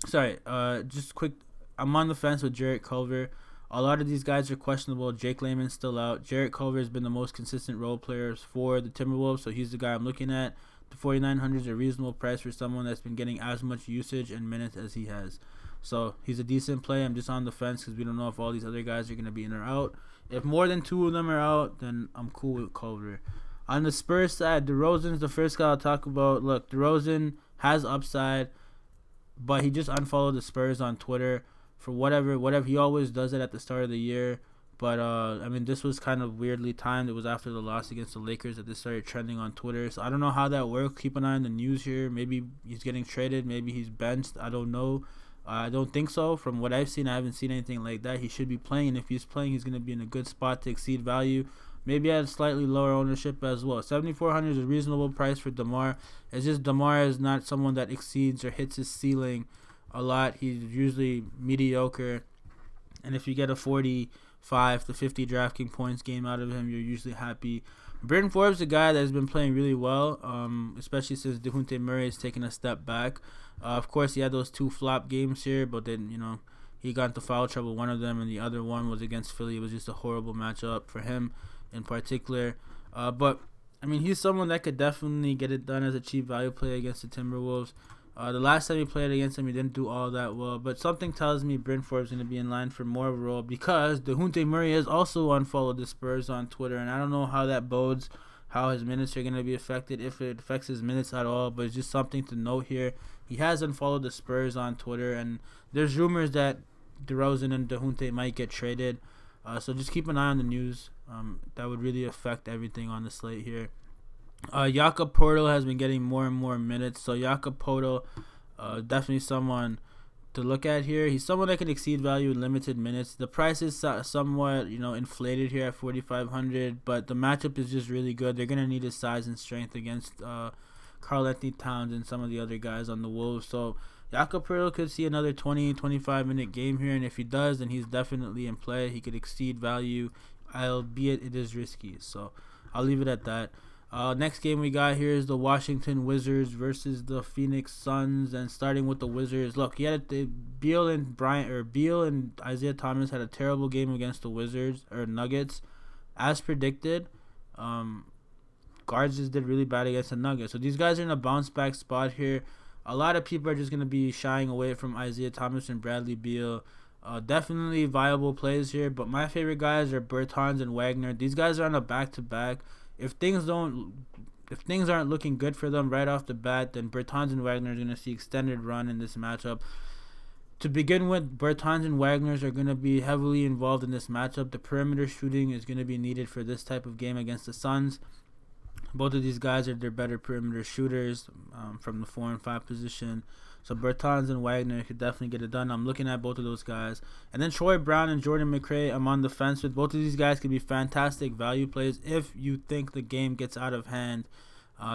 just quick, I'm on the fence with Jarrett Culver. A lot of these guys are questionable. Jake Layman's still out. Jarrett Culver has been the most consistent role player for the Timberwolves, so he's the guy I'm looking at. The 4,900 is a reasonable price for someone that's been getting as much usage and minutes as he has. So he's a decent play. I'm just on the fence because we don't know if all these other guys are going to be in or out. If more than 2 of them are out, then I'm cool with Culver. On the Spurs side, DeRozan's the first guy I'll talk about. Look, DeRozan has upside. but he just unfollowed the Spurs on Twitter for whatever. He always does it at the start of the year. But, I mean, this was kind of weirdly timed. It was after the loss against the Lakers that this started trending on Twitter. So I don't know how that works. Keep an eye on the news here. Maybe he's getting traded. Maybe he's benched. I don't know. I don't think so. From what I've seen, I haven't seen anything like that. He should be playing. And if he's playing, he's going to be in a good spot to exceed value. Maybe at slightly lower ownership as well. 7,400 is a reasonable price for DeMar. It's just DeMar is not someone that exceeds or hits his ceiling a lot. He's usually mediocre. And if you get a 45 to 50 DraftKings points game out of him, you're usually happy. Bryn Forbes is a guy that has been playing really well, especially since DeJounte Murray has taken a step back. Of course, he had those 2 flop games here, but then, he got into foul trouble, one of them, and the other one was against Philly. It was just a horrible matchup for him in particular. But, I mean, he's someone that could definitely get it done as a cheap value play against the Timberwolves. The last time he played against him, he didn't do all that well. But something tells me Bryn Forbes is going to be in line for more of a role because DeJounte Murray has also unfollowed the Spurs on Twitter. And I don't know how that bodes, how his minutes are going to be affected, if it affects his minutes at all. But it's just something to note here. He has unfollowed the Spurs on Twitter. And there's rumors that DeRozan and DeJounte might get traded. So just keep an eye on the news. That would really affect everything on the slate here. Jakob Poeltl has been getting more and more minutes. So Jakob Poeltl, definitely someone to look at here. He's someone that can exceed value in limited minutes. The price is somewhat, inflated here at 4,500, but the matchup is just really good. They're gonna need his size and strength against Karl-Anthony Towns and some of the other guys on the Wolves. So Jakob Poeltl could see another 20-25 minute game here, and if he does, then he's definitely in play. He could exceed value, albeit it is risky. So I'll leave it at that. Next game we got here is the Washington Wizards versus the Phoenix Suns, and starting with the Wizards. Look, Beal and Isaiah Thomas had a terrible game against the Nuggets, as predicted. Guards just did really bad against the Nuggets, so these guys are in a bounce back spot here. A lot of people are just gonna be shying away from Isaiah Thomas and Bradley Beal. Definitely viable plays here, but my favorite guys are Bertans and Wagner. These guys are on a back-to-back. If things aren't looking good for them right off the bat, then Bertans and Wagner are going to see extended run in this matchup. To begin with, Bertans and Wagner are going to be heavily involved in this matchup. The perimeter shooting is going to be needed for this type of game against the Suns. Both of these guys are their better perimeter shooters from the 4 and 5 position. So Bertans and Wagner could definitely get it done. I'm looking at both of those guys. And then Troy Brown and Jordan McRae, I'm on the fence with. Both of these guys could be fantastic value plays if you think the game gets out of hand.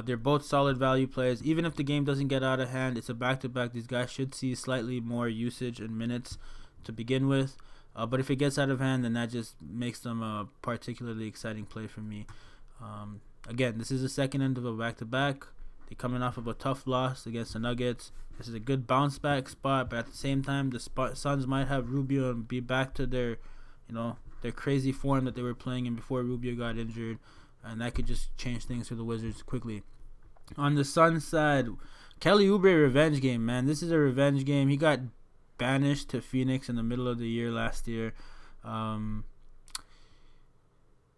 They're both solid value plays. Even if the game doesn't get out of hand, it's a back-to-back. These guys should see slightly more usage and minutes to begin with. But if it gets out of hand, then that just makes them a particularly exciting play for me. Again, this is the second end of a back-to-back. They're coming off of a tough loss against the Nuggets. This is a good bounce back spot, but at the same time, the Suns might have Rubio and be back to their crazy form that they were playing in before Rubio got injured, and that could just change things for the Wizards quickly. On the Suns side, Kelly Oubre revenge game, man. This is a revenge game. He got banished to Phoenix in the middle of the year last year.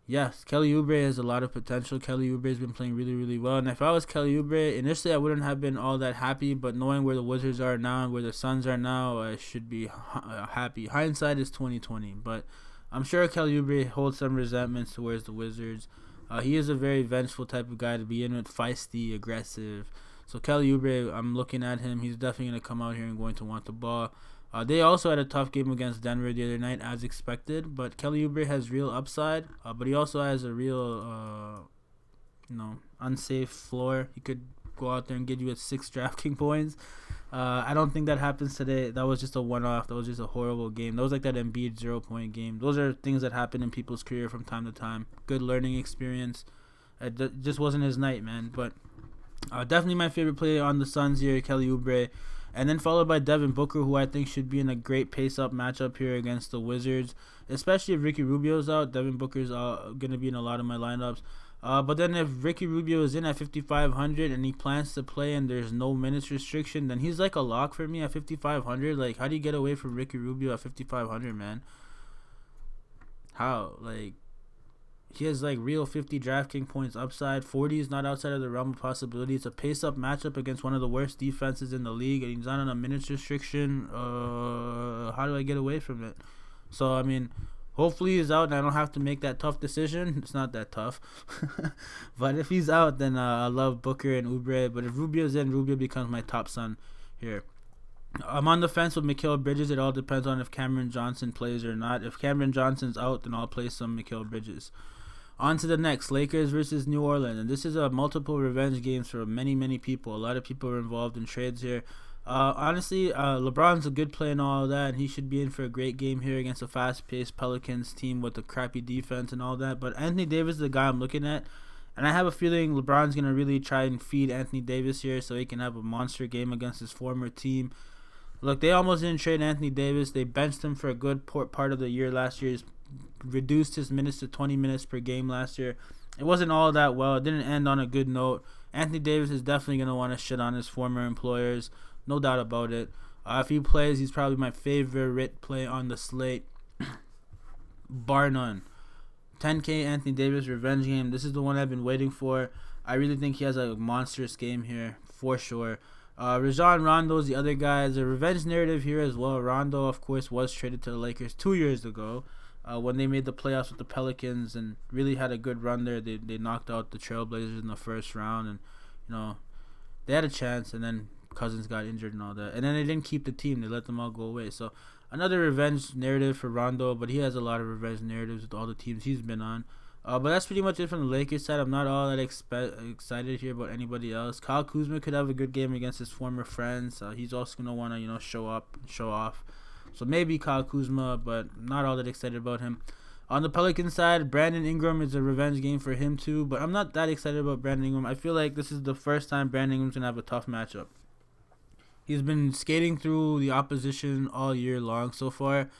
Yes, Kelly Oubre has a lot of potential. Kelly Oubre has been playing really, really well. And if I was Kelly Oubre, initially I wouldn't have been all that happy. But knowing where the Wizards are now and where the Suns are now, I should be happy. Hindsight is 20/20. But I'm sure Kelly Oubre holds some resentments towards the Wizards. He is a very vengeful type of guy to be in with, feisty, aggressive. So Kelly Oubre, I'm looking at him. He's definitely going to come out here and going to want the ball. They also had a tough game against Denver the other night, as expected. But Kelly Oubre has real upside. But he also has a real, unsafe floor. He could go out there and get you at 6 DraftKings points. I don't think that happens today. That was just a one-off. That was just a horrible game. That was like that Embiid 0-point game. Those are things that happen in people's career from time to time. Good learning experience. It just wasn't his night, man. But definitely my favorite player on the Suns here, Kelly Oubre. And then followed by Devin Booker, who I think should be in a great pace-up matchup here against the Wizards. Especially if Ricky Rubio's out. Devin Booker's going to be in a lot of my lineups. But then if Ricky Rubio is in at 5,500 and he plans to play and there's no minutes restriction, then he's like a lock for me at 5,500. Like, how do you get away from Ricky Rubio at 5,500, man? How? Like, he has like real 50 DraftKings points upside. 40 is not outside of the realm of possibility. It's a pace-up matchup against one of the worst defenses in the league, and he's not on a minutes restriction. How do I get away from it? So, I mean, hopefully he's out and I don't have to make that tough decision. It's not that tough. But if he's out, then I love Booker and Oubre. But if Rubio's in, Rubio becomes my top son here. I'm on the fence with Mikal Bridges. It all depends on if Cameron Johnson plays or not. If Cameron Johnson's out, then I'll play some Mikal Bridges. On to the next, Lakers versus New Orleans. And this is a multiple revenge games for many, many people. A lot of people are involved in trades here. Honestly, LeBron's a good play and all that, and he should be in for a great game here against a fast-paced Pelicans team with a crappy defense and all that. But Anthony Davis is the guy I'm looking at, and I have a feeling LeBron's going to really try and feed Anthony Davis here so he can have a monster game against his former team. Look, they almost didn't trade Anthony Davis. They benched him for a good part of the year last year. He's reduced his minutes to 20 minutes per game last year. It wasn't all that well. It didn't end on a good note. Anthony Davis is definitely going to want to shit on his former employers. No doubt about it. If he plays, he's probably my favorite play on the slate. Bar none. 10K Anthony Davis revenge game. This is the one I've been waiting for. I really think he has a monstrous game here for sure. Rajon Rondo's the other guy. There's a revenge narrative here as well. Rondo, of course, was traded to the Lakers 2 years ago when they made the playoffs with the Pelicans and really had a good run there. They knocked out the Trailblazers in the first round, and they had a chance, and then Cousins got injured and all that. And then they didn't keep the team. They let them all go away. So another revenge narrative for Rondo, but he has a lot of revenge narratives with all the teams he's been on. But that's pretty much it from the Lakers side. I'm not all that excited here about anybody else. Kyle Kuzma could have a good game against his former friends. He's also going to want to, show up and show off. So maybe Kyle Kuzma, but not all that excited about him. On the Pelicans side, Brandon Ingram is a revenge game for him too, but I'm not that excited about Brandon Ingram. I feel like this is the first time Brandon Ingram's going to have a tough matchup. He's been skating through the opposition all year long so far,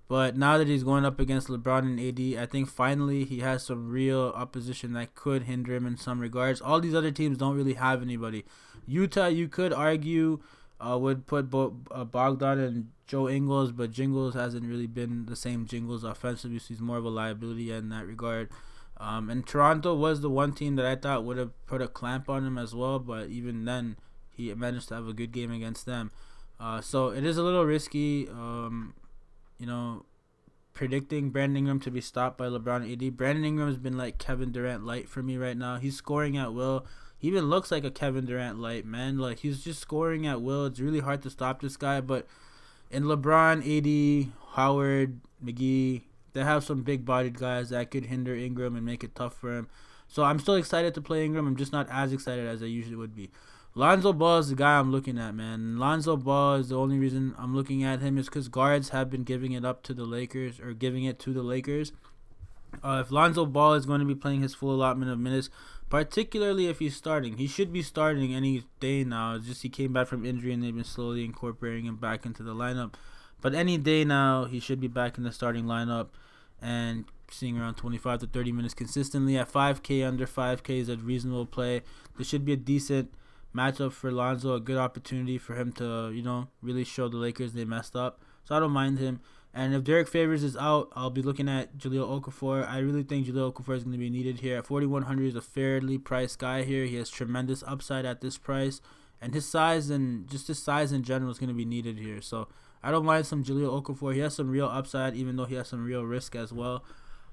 but now that he's going up against LeBron and AD, I think finally he has some real opposition that could hinder him in some regards. All these other teams don't really have anybody. Utah, you could argue, would put Bogdan and Joe Ingles, but Jingles hasn't really been the same Jingles offensively, so he's more of a liability in that regard. And Toronto was the one team that I thought would have put a clamp on him as well, but even then, he managed to have a good game against them. So it is a little risky, predicting Brandon Ingram to be stopped by LeBron and AD. Brandon Ingram has been like Kevin Durant light for me right now. He's scoring at will. He even looks like a Kevin Durant light, man. Like, he's just scoring at will. It's really hard to stop this guy. But in LeBron, AD, Howard, McGee, they have some big-bodied guys that could hinder Ingram and make it tough for him. So I'm still excited to play Ingram. I'm just not as excited as I usually would be. Lonzo Ball is the guy I'm looking at, man. Lonzo Ball is the only reason I'm looking at him is because guards have been giving it up to the Lakers or giving it to the Lakers. If Lonzo Ball is going to be playing his full allotment of minutes, particularly if he's starting, he should be starting any day now. It's just he came back from injury and they've been slowly incorporating him back into the lineup. But any day now, he should be back in the starting lineup and seeing around 25 to 30 minutes consistently. At 5K, under 5K is a reasonable play. This should be a decent matchup for Lonzo, a good opportunity for him to, really show the Lakers they messed up. So I don't mind him. And if Derek Favors is out, I'll be looking at Jahlil Okafor. I really think Jahlil Okafor is going to be needed here. At 4,100 is a fairly priced guy here. He has tremendous upside at this price. And his size and just his size in general is going to be needed here. So I don't mind some Jahlil Okafor. He has some real upside, even though he has some real risk as well.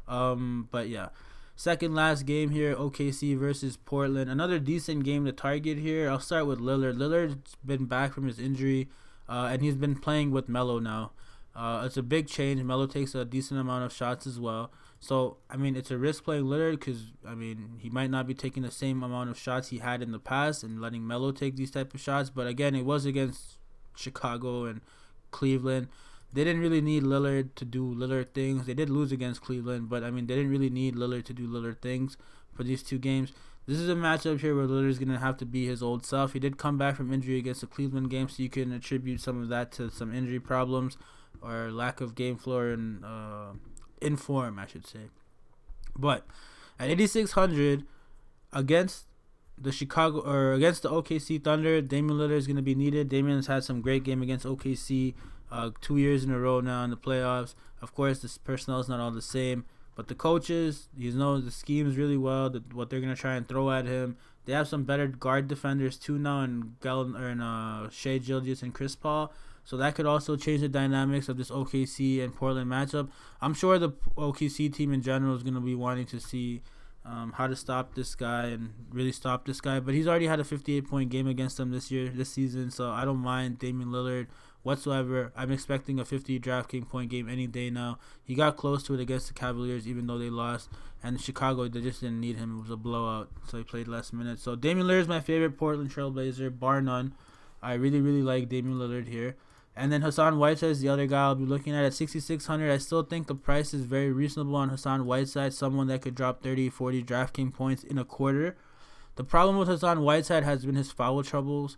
But yeah. Second last game here, OKC versus Portland. Another decent game to target here. I'll start with Lillard. Lillard's been back from his injury, and he's been playing with Melo now. It's a big change. Melo takes a decent amount of shots as well. So, it's a risk playing Lillard because, he might not be taking the same amount of shots he had in the past and letting Melo take these type of shots. But again, it was against Chicago and Cleveland. They didn't really need Lillard to do Lillard things. They did lose against Cleveland, but, they didn't really need Lillard to do Lillard things for these two games. This is a matchup here where Lillard's going to have to be his old self. He did come back from injury against the Cleveland game, so you can attribute some of that to some injury problems or lack of game floor and in form, I should say. But at 8,600 against the against the OKC Thunder, Damian Lillard is going to be needed. Damian has had some great game against OKC 2 years in a row now in the playoffs. Of course, this personnel is not all the same. But the coaches, he knows the schemes really well, what they're going to try and throw at him. They have some better guard defenders too now in Shai Gilgeous and Chris Paul. So that could also change the dynamics of this OKC and Portland matchup. I'm sure the OKC team in general is going to be wanting to see how to stop this guy and really stop this guy. But he's already had a 58-point game against them this season. So I don't mind Damian Lillard whatsoever. I'm expecting a 50 DraftKings point game any day now. He got close to it against the Cavaliers even though they lost. And Chicago, they just didn't need him. It was a blowout, so he played less minutes. So Damian Lillard is my favorite Portland Trailblazer, bar none. I really, really like Damian Lillard here. And then Hassan Whiteside is the other guy I'll be looking at 6,600. I still think the price is very reasonable on Hassan Whiteside, someone that could drop 30, 40 DraftKings points in a quarter. The problem with Hassan Whiteside has been his foul troubles.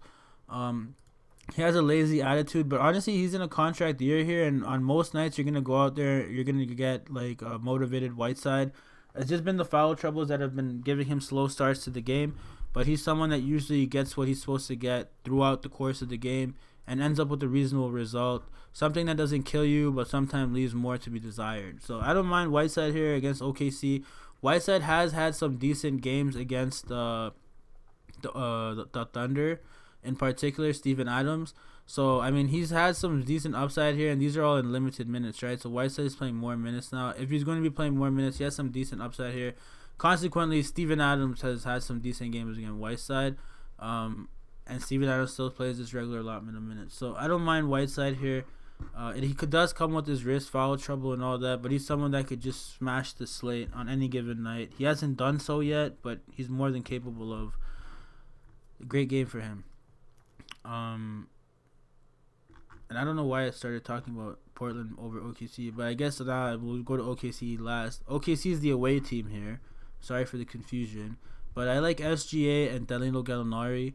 He has a lazy attitude, but honestly, he's in a contract year here, and on most nights, you're going to go out there, you're going to get like a motivated Whiteside. It's just been the foul troubles that have been giving him slow starts to the game, but he's someone that usually gets what he's supposed to get throughout the course of the game and ends up with a reasonable result. Something that doesn't kill you, but sometimes leaves more to be desired. So I don't mind Whiteside here against OKC. Whiteside has had some decent games against the Thunder, in particular Steven Adams. So I mean, he's had some decent upside here, and these are all in limited minutes, right? So Whiteside is playing more minutes now. If he's going to be playing more minutes, he has some decent upside here. Consequently, Steven Adams has had some decent games against Whiteside, and Steven Adams still plays this regular allotment of minutes. So I don't mind Whiteside here. Does come with his wrist foul trouble and all that, but he's someone that could just smash the slate on any given night. He hasn't done so yet, but he's more than capable of. A great game for him. And I don't know why I started talking about Portland over OKC, but I guess now we'll go to OKC last. OKC is the away team here. Sorry for the confusion. But I like SGA and Danilo Gallinari.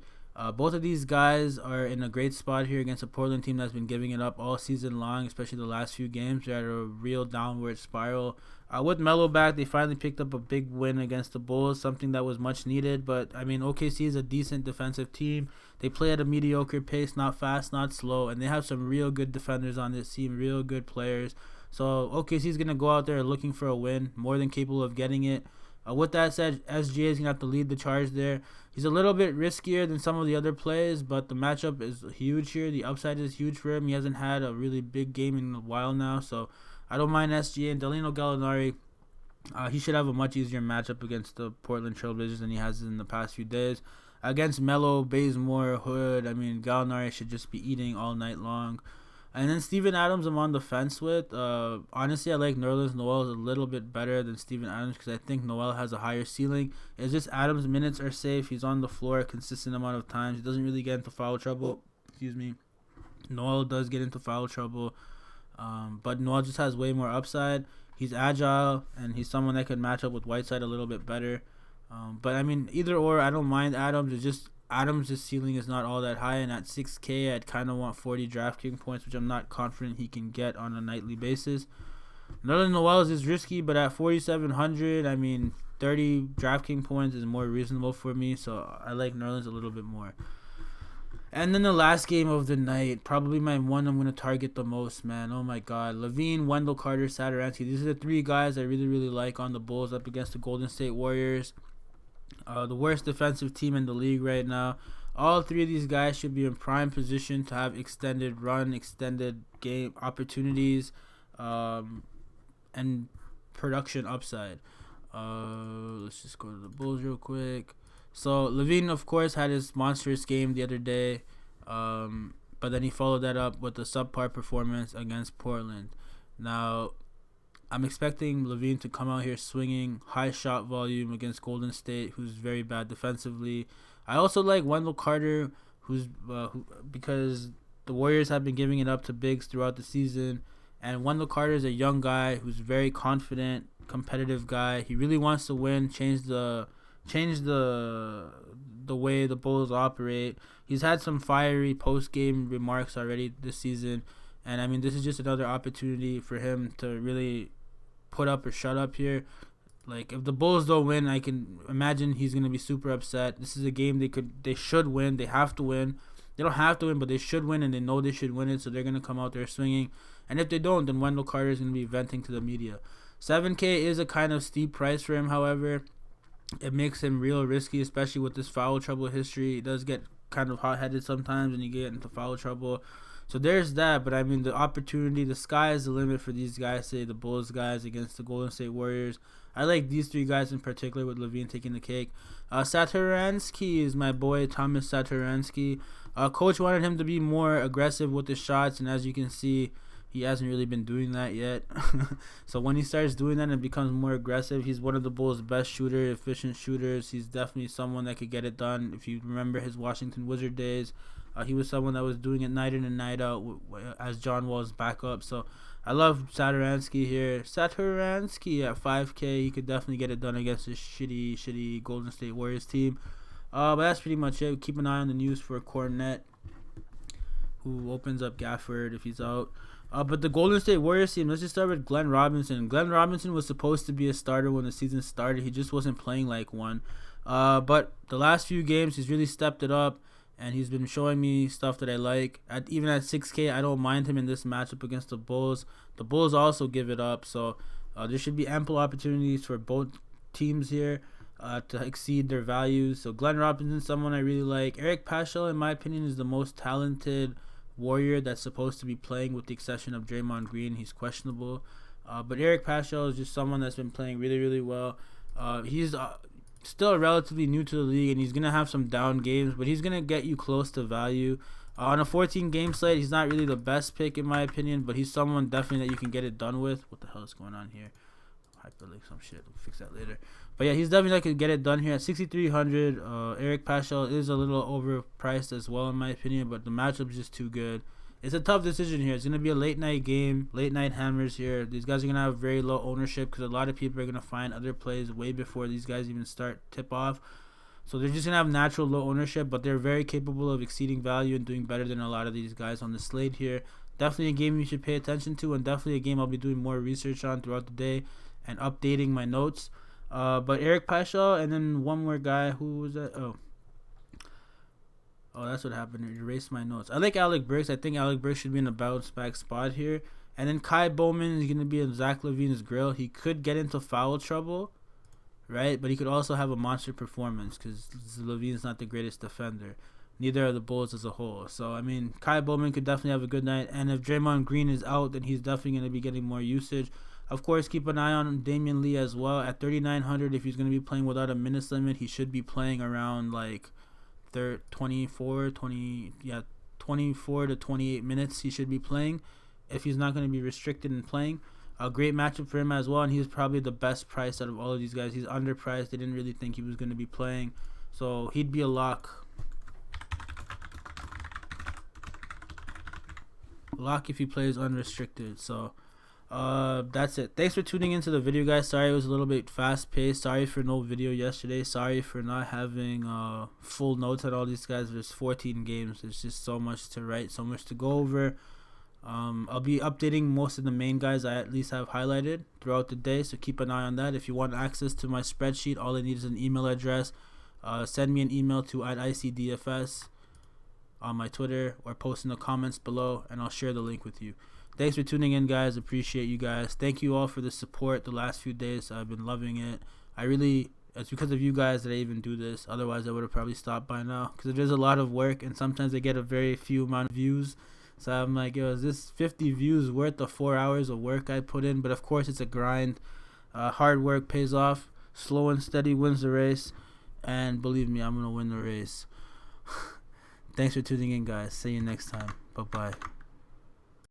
Both of these guys are in a great spot here against a Portland team that's been giving it up all season long, especially the last few games. They're at a real downward spiral. With Melo back, they finally picked up a big win against the Bulls, something that was much needed. But, I mean, OKC is a decent defensive team. They play at a mediocre pace, not fast, not slow, and they have some real good defenders on this team, real good players. So OKC is going to go out there looking for a win, more than capable of getting it. With that said, SGA is going to have to lead the charge there. He's a little bit riskier than some of the other plays, but the matchup is huge here. The upside is huge for him. He hasn't had a really big game in a while now, so I don't mind SGA. And Danilo Gallinari, he should have a much easier matchup against the Portland Trailblazers than he has in the past few days. Against Melo, Bazemore, Hood, I mean, Gallinari should just be eating all night long. And then Steven Adams, I'm on the fence with. Honestly, I like Nerlens Noel a little bit better than Steven Adams because I think Noel has a higher ceiling. It's just Adams' minutes are safe. He's on the floor a consistent amount of times. He doesn't really get into foul trouble. Excuse me. Noel does get into foul trouble. But Noel just has way more upside. He's agile, and he's someone that could match up with Whiteside a little bit better. But, I mean, either or, I don't mind Adams. It's just Adams' ceiling is not all that high, and at 6K, I'd kind of want 40 DraftKings points, which I'm not confident he can get on a nightly basis. Nerlens Noel is risky, but at 4,700, I mean, 30 DraftKings points is more reasonable for me, so I like Nerlens a little bit more. And then the last game of the night, probably my one I'm going to target the most, man. Oh, my God. Levine, Wendell Carter, Satoransky. These are the three guys I really, really like on the Bulls up against the Golden State Warriors. The worst defensive team in the league right now. All three of these guys should be in prime position to have extended run, extended game opportunities, and production upside. Let's just go to the Bulls real quick. So Levine, of course, had his monstrous game the other day, but then he followed that up with a subpar performance against Portland. Now, I'm expecting Levine to come out here swinging high shot volume against Golden State, who's very bad defensively. I also like Wendell Carter, because the Warriors have been giving it up to bigs throughout the season, and Wendell Carter is a young guy who's very confident, competitive guy. He really wants to win, change the way the Bulls operate. He's had some fiery post-game remarks already this season, and I mean, this is just another opportunity for him to really put up or shut up here. Like, if the Bulls don't win, I can imagine he's going to be super upset. This is a game they should win. They have to win. They don't have to win, but they should win, and they know they should win it, so they're going to come out there swinging. And if they don't, then Wendell Carter is going to be venting to the media. 7K is a kind of steep price for him. However, it makes him real risky, especially with this foul trouble history. He does get kind of hot-headed sometimes and you get into foul trouble. So there's that, but I mean, the opportunity, the sky is the limit for these guys, say the Bulls guys against the Golden State Warriors. I like these three guys in particular, with Levine taking the cake. Satoransky is my boy, Thomas Satoransky. Coach wanted him to be more aggressive with the shots, and as you can see, he hasn't really been doing that yet. So when he starts doing that and becomes more aggressive, he's one of the Bulls' best efficient shooters. He's definitely someone that could get it done. If you remember his Washington Wizard days, he was someone that was doing it night in and night out as John Wall's backup. So I love Satoransky here. Satoransky at 5K, he could definitely get it done against this shitty Golden State Warriors team. But that's pretty much it. Keep an eye on the news for Cornette, who opens up Gafford if he's out. But the Golden State Warriors team, let's just start with Glenn Robinson. Glenn Robinson was supposed to be a starter when the season started. He just wasn't playing like one. But the last few games, he's really stepped it up, and he's been showing me stuff that I like. Even at 6K, I don't mind him in this matchup against the Bulls. The Bulls also give it up, so there should be ample opportunities for both teams here to exceed their values. So Glenn Robinson, someone I really like. Eric Paschal, in my opinion, is the most talented Warrior that's supposed to be playing, with the exception of Draymond Green. He's questionable. But Eric Paschal is just someone that's been playing really, really well. He's still relatively new to the league, and he's going to have some down games, but he's going to get you close to value. On a 14-game slate, he's not really the best pick in my opinion, but he's someone definitely that you can get it done with. What the hell is going on here? Hyperlink some shit. We'll fix that later. But yeah, he's definitely going to get it done here at 6,300. Eric Paschal is a little overpriced as well in my opinion, but the matchup is just too good. It's a tough decision here. It's going to be a late night game, late night hammers here. These guys are going to have very low ownership because a lot of people are going to find other plays way before these guys even start tip off. So they're just going to have natural low ownership, but they're very capable of exceeding value and doing better than a lot of these guys on the slate here. Definitely a game you should pay attention to, and definitely a game I'll be doing more research on throughout the day and updating my notes. But Eric Paschal, and then one more guy. Who was that? Oh, that's what happened. I erased my notes. I like Alec Burks. I think Alec Burks should be in a bounce back spot here. And then Kai Bowman is going to be in Zach LaVine's grill. He could get into foul trouble, right? But he could also have a monster performance because LaVine's not the greatest defender. Neither are the Bulls as a whole. So, I mean, Kai Bowman could definitely have a good night. And if Draymond Green is out, then he's definitely going to be getting more usage. Of course, keep an eye on Damian Lee as well. At 3,900, if he's going to be playing without a minutes limit, he should be playing around like 24 to 28 minutes he should be playing if he's not going to be restricted in playing. A great matchup for him as well, and he's probably the best price out of all of these guys. He's underpriced. They didn't really think he was going to be playing, so he'd be a lock. Lock if he plays unrestricted. So that's it. Thanks for tuning into the video, guys. Sorry it was a little bit fast paced. Sorry for no video yesterday. Sorry for not having full notes on all these guys. There's 14 games. There's just so much to write, so much to go over. I'll be updating most of the main guys I at least have highlighted throughout the day, so keep an eye on that. If you want access to my spreadsheet, all I need is an email address. Send me an email to @Eyecee DFS on my Twitter, or post in the comments below, and I'll share the link with you. Thanks for tuning in, guys. Appreciate you guys. Thank you all for the support the last few days. I've been loving it. It's because of you guys that I even do this. Otherwise, I would have probably stopped by now, because it is a lot of work, and sometimes I get a very few amount of views. So I'm like, yo, is this 50 views worth the 4 hours of work I put in? But of course, it's a grind. Hard work pays off. Slow and steady wins the race. And believe me, I'm going to win the race. Thanks for tuning in, guys. See you next time. Bye-bye.